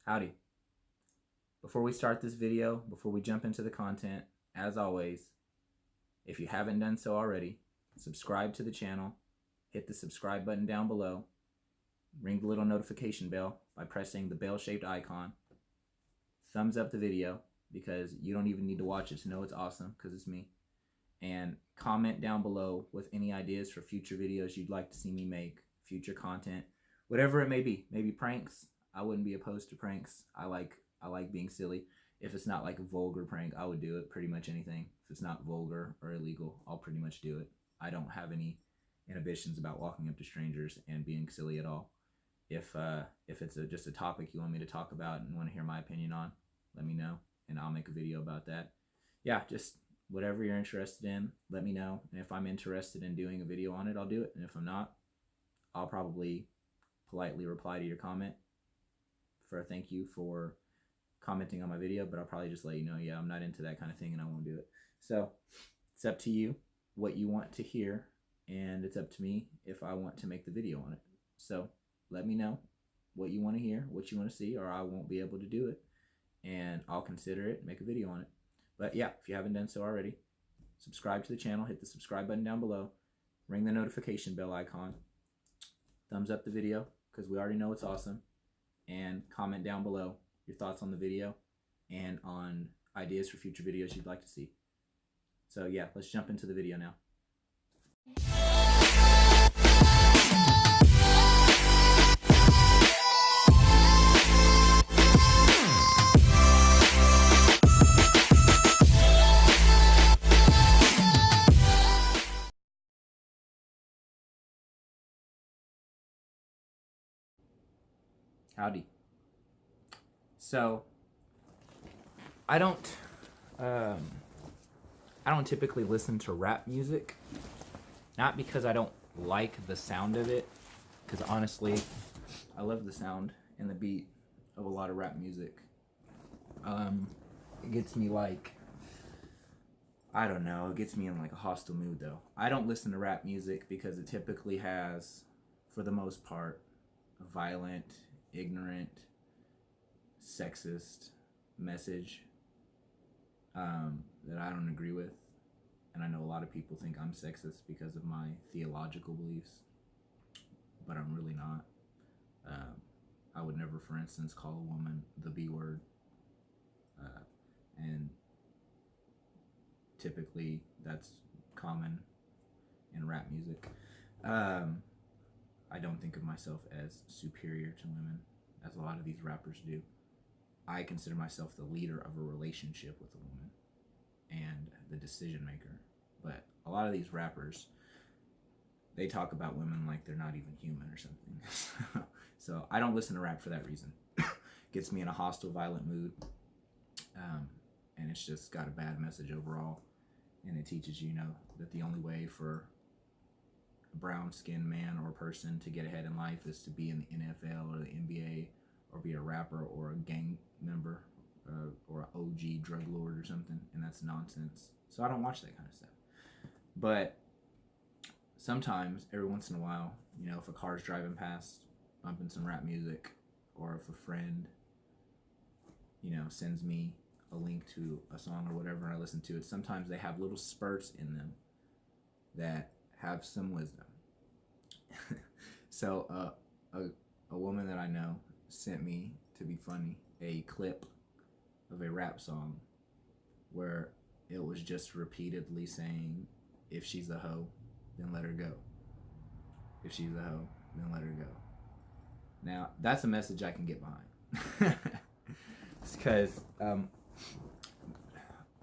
Howdy. Before we start this video, before we jump into the content, as always, if you haven't done so already, subscribe to the channel, hit the subscribe button down below, ring the little notification bell by pressing the bell-shaped icon, thumbs up the video because you don't even need to watch it to know it's awesome because it's me, and comment down below with any ideas for future videos you'd like to see me make, future content, whatever it may be. Maybe pranks. I wouldn't be opposed to pranks. I like being silly. If it's not like a vulgar prank, I would do it. Pretty much anything. If it's not vulgar or illegal, I'll pretty much do it. I don't have any inhibitions about walking up to strangers and being silly at all. If it's just a topic you want me to talk about and want to hear my opinion on, let me know and I'll make a video about that. Yeah, just whatever you're interested in, let me know. And if I'm interested in doing a video on it, I'll do it. And if I'm not, I'll probably politely reply to your comment for a thank you for commenting on my video, but I'll probably just let you know, yeah, I'm not into that kind of thing and I won't do it. So it's up to you what you want to hear, and it's up to me if I want to make the video on it. So let me know what you want to hear, what you want to see, or I won't be able to do it, and I'll consider it, make a video on it. But yeah, if you haven't done so already, subscribe to the channel, hit the subscribe button down below, ring the notification bell icon, thumbs up the video because we already know it's awesome, and comment down below your thoughts on the video and on ideas for future videos you'd like to see. So yeah, let's jump into the video now. Howdy. So I don't typically listen to rap music, not because I don't like the sound of it, because honestly, I love the sound and the beat of a lot of rap music. It gets me like, I don't know, it gets me in like a hostile mood though. I don't listen to rap music because it typically has, for the most part, a violent, ignorant, sexist message that I don't agree with. And I know a lot of people think I'm sexist because of my theological beliefs, but I'm really not. I would never, for instance, call a woman the B word. And typically that's common in rap music. I don't think of myself as superior to women, as a lot of these rappers do. I consider myself the leader of a relationship with a woman and the decision maker. But a lot of these rappers, they talk about women like they're not even human or something. So I don't listen to rap for that reason. Gets me in a hostile, violent mood. And it's just got a bad message overall. And it teaches you, that the only way for a brown-skinned man or person to get ahead in life is to be in the NFL or the NBA or be a rapper or a gang member or an OG drug lord or something, and that's nonsense. So I don't watch that kind of stuff. But sometimes, every once in a while, if a car's driving past, bumping some rap music, or if a friend, sends me a link to a song or whatever and I listen to it, sometimes they have little spurts in them that have some wisdom. So a woman that I know sent me, to be funny, a clip of a rap song where it was just repeatedly saying, if she's a hoe, then let her go. If she's a hoe, then let her go. Now, that's a message I can get behind. It's because a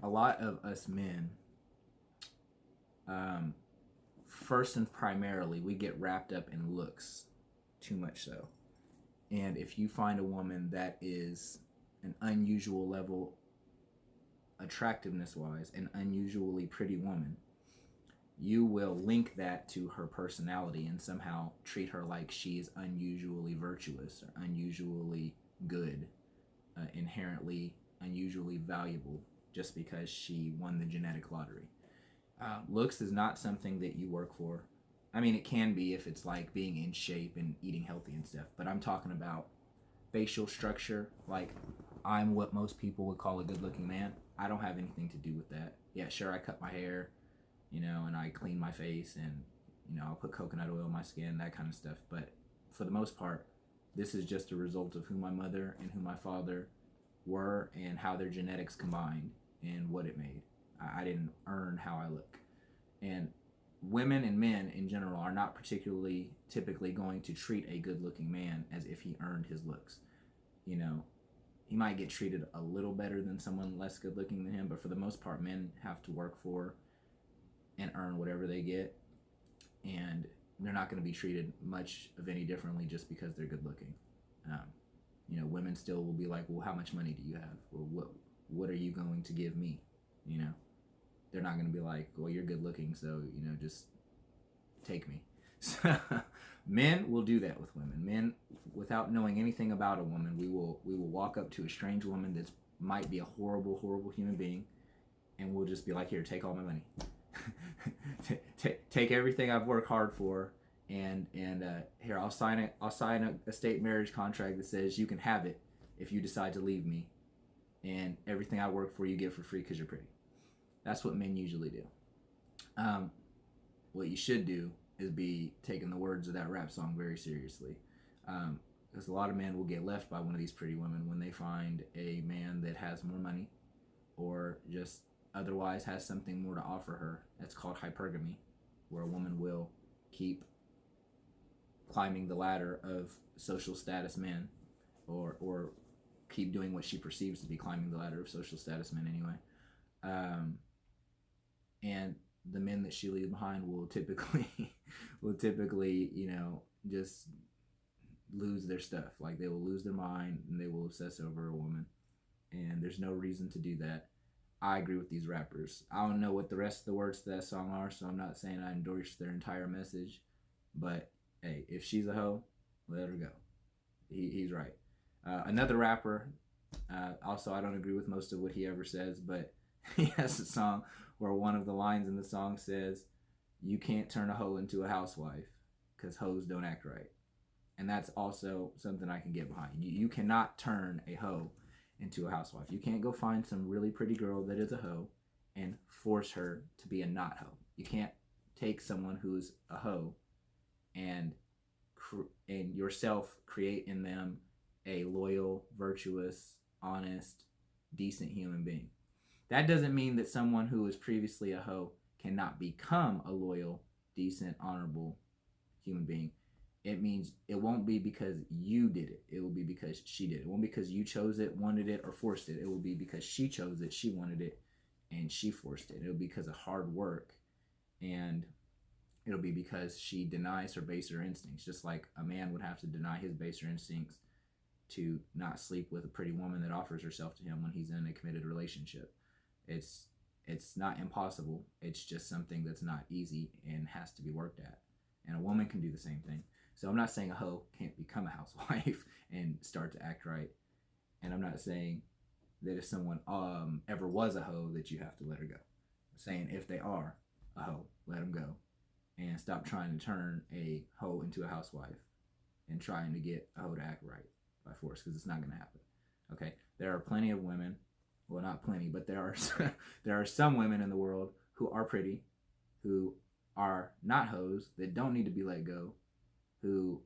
lot of us men, first and primarily, we get wrapped up in looks, too much so. And if you find a woman that is an unusual level, attractiveness-wise, an unusually pretty woman, you will link that to her personality and somehow treat her like she's unusually virtuous or unusually good, inherently unusually valuable, just because she won the genetic lottery. Looks is not something that you work for. I mean, it can be if it's like being in shape and eating healthy and stuff, but I'm talking about facial structure, like I'm what most people would call a good-looking man. I don't have anything to do with that. Yeah, sure, I cut my hair, and I clean my face, and I'll put coconut oil on my skin, that kind of stuff. But for the most part, this is just a result of who my mother and who my father were and how their genetics combined and what it made. I didn't earn how I look. And women and men in general are not particularly typically going to treat a good-looking man as if he earned his looks. He might get treated a little better than someone less good-looking than him, but for the most part, men have to work for and earn whatever they get, and they're not going to be treated much of any differently just because they're good-looking. Women still will be like, well, how much money do you have? Well, what are you going to give me? They're not going to be like, well, you're good looking, so just take me. So, men will do that with women. Men, without knowing anything about a woman, we will walk up to a strange woman that might be a horrible, horrible human being, and we'll just be like, here, take all my money. Take everything I've worked hard for, and here, I'll sign a state marriage contract that says you can have it if you decide to leave me, and everything I work for you get for free because you're pretty. That's what men usually do. What you should do is be taking the words of that rap song very seriously, because a lot of men will get left by one of these pretty women when they find a man that has more money or just otherwise has something more to offer her. That's called hypergamy, where a woman will keep climbing the ladder of social status men, or keep doing what she perceives to be climbing the ladder of social status men anyway. And the men that she leaves behind will typically just lose their stuff. Like, they will lose their mind and they will obsess over a woman, and there's no reason to do that. I agree with these rappers. I don't know what the rest of the words to that song are, so I'm not saying I endorse their entire message, but hey, if she's a hoe, let her go. He's right. Another rapper, also, I don't agree with most of what he ever says, but he has a song where one of the lines in the song says, you can't turn a hoe into a housewife because hoes don't act right. And that's also something I can get behind. You cannot turn a hoe into a housewife. You can't go find some really pretty girl that is a hoe and force her to be a not hoe. You can't take someone who's a hoe and yourself create in them a loyal, virtuous, honest, decent human being. That doesn't mean that someone who was previously a hoe cannot become a loyal, decent, honorable human being. It means it won't be because you did it. It will be because she did it. It won't be because you chose it, wanted it, or forced it. It will be because she chose it, she wanted it, and she forced it. It'll be because of hard work, and it'll be because she denies her baser instincts, just like a man would have to deny his baser instincts to not sleep with a pretty woman that offers herself to him when he's in a committed relationship. It's not impossible. It's just something that's not easy and has to be worked at. And a woman can do the same thing. So I'm not saying a hoe can't become a housewife and start to act right. And I'm not saying that if someone ever was a hoe that you have to let her go. I'm saying if they are a hoe, let them go. And stop trying to turn a hoe into a housewife and trying to get a hoe to act right by force, because it's not going to happen. Okay? There are plenty of women. Well, not plenty, but there are some women in the world who are pretty, who are not hoes, that don't need to be let go, who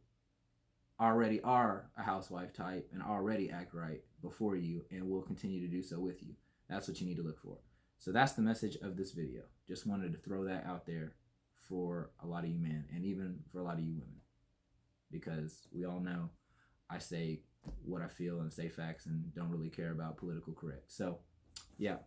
already are a housewife type and already act right before you and will continue to do so with you. That's what you need to look for. So that's the message of this video. Just wanted to throw that out there for a lot of you men and even for a lot of you women, because we all know I say what I feel and say facts and don't really care about political correct. So, yeah.